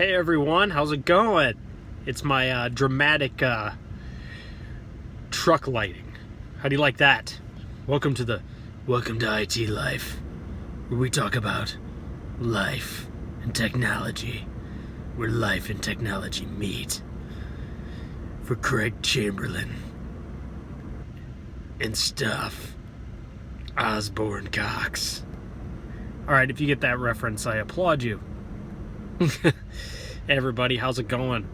Hey everyone, how's it going? It's my dramatic truck lighting. How do you like that? Welcome to IT Life, where we talk about life and technology, where life and technology meet. For Craig Chamberlain and stuff. Osborne Cox. Alright, if you get that reference, I applaud you. Hey everybody, how's it going?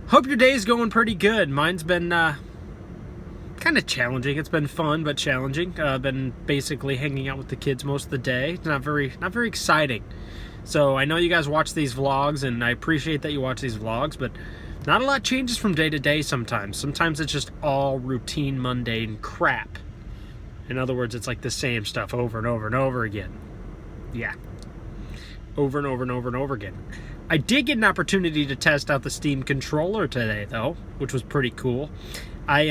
Hope your day's going pretty good. Mine's been kind of challenging. It's been fun but challenging. I've been basically hanging out with the kids most of the day. It's not very exciting. So I know you guys watch these vlogs, and I appreciate that you watch these vlogs, but not a lot changes from day to day sometimes. Sometimes it's just all routine, mundane crap. In other words, it's like the same stuff over and over and over again. Yeah. Over and over and over and over again. I did get an opportunity to test out the Steam controller today, though, which was pretty cool. I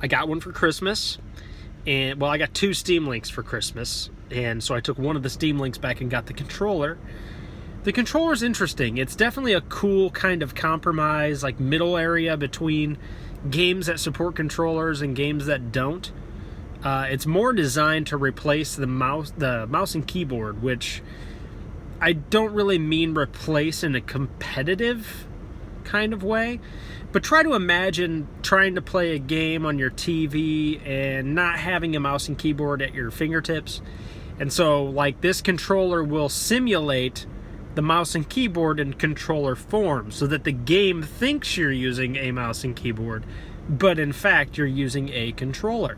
got one for Christmas, and well, I got 2 Steam Links for Christmas, and so I took one of the Steam Links back and got the controller. The controller's interesting. It's definitely a cool kind of compromise, like middle area between games that support controllers and games that don't. It's more designed to replace the mouse and keyboard, which I don't really mean replace in a competitive kind of way, but try to imagine trying to play a game on your TV and not having a mouse and keyboard at your fingertips. And so, like, this controller will simulate the mouse and keyboard in controller form so that the game thinks you're using a mouse and keyboard, but in fact you're using a controller.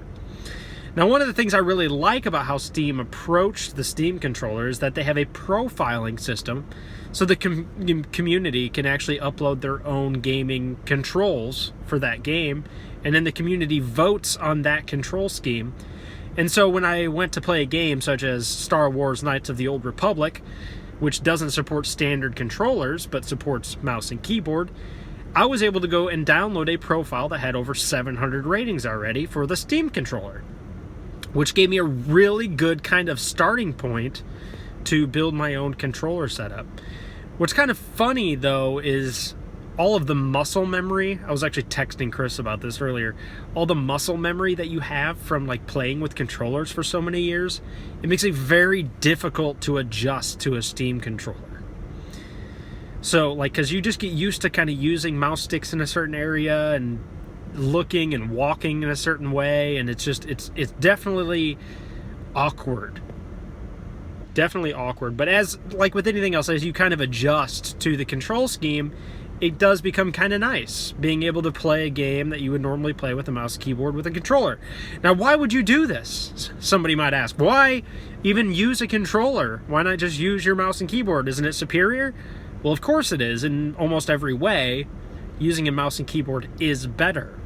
Now, one of the things I really like about how Steam approached the Steam controller is that they have a profiling system, so the community can actually upload their own gaming controls for that game, and then the community votes on that control scheme. And so when I went to play a game such as Star Wars Knights of the Old Republic, which doesn't support standard controllers but supports mouse and keyboard, I was able to go and download a profile that had over 700 ratings already for the Steam controller, which gave me a really good kind of starting point to build my own controller setup. What's kind of funny, though, is all of the muscle memory. I was actually texting Chris about this earlier. All the muscle memory that you have from like playing with controllers for so many years, it makes it very difficult to adjust to a Steam controller. So, like, because you just get used to kind of using mouse sticks in a certain area and looking and walking in a certain way, and it's definitely awkward. Definitely awkward. But as like with anything else, as you kind of adjust to the control scheme, it does become kind of nice being able to play a game that you would normally play with a mouse and keyboard with a controller. Now, why would you do this? Somebody might ask. Why even use a controller? Why not just use your mouse and keyboard? Isn't it superior? Well, of course it is. In almost every way, using a mouse and keyboard is better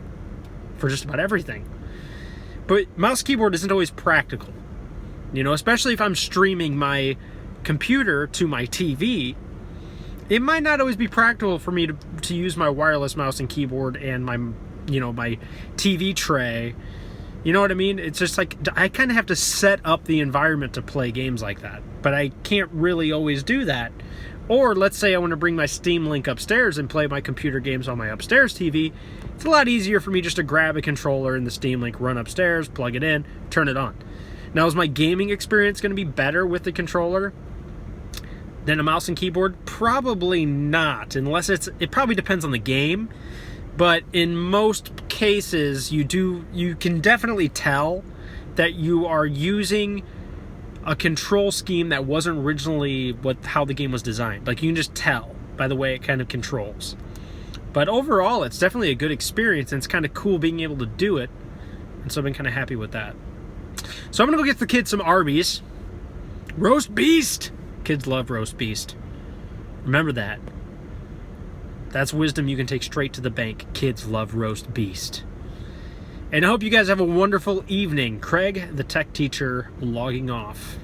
for just about everything. But mouse keyboard isn't always practical. You know, especially if I'm streaming my computer to my TV, it might not always be practical for me to use my wireless mouse and keyboard and my TV tray. You know what I mean? It's just like I kind of have to set up the environment to play games like that. But I can't really always do that. Or let's say I want to bring my Steam Link upstairs and play my computer games on my upstairs TV. It's a lot easier for me just to grab a controller in the Steam Link, run upstairs, plug it in, turn it on. Now, is my gaming experience going to be better with the controller than a mouse and keyboard? Probably not, unless it probably depends on the game. But in most cases, you can definitely tell that you are using a control scheme that wasn't originally how the game was designed. Like, you can just tell by the way it kind of controls. But overall, it's definitely a good experience, and it's kind of cool being able to do it. And so I've been kind of happy with that. So I'm going to go get the kids some Arby's. Roast Beast! Kids love Roast Beast. Remember that. That's wisdom you can take straight to the bank. Kids love Roast Beast. And I hope you guys have a wonderful evening. Craig, the tech teacher, logging off.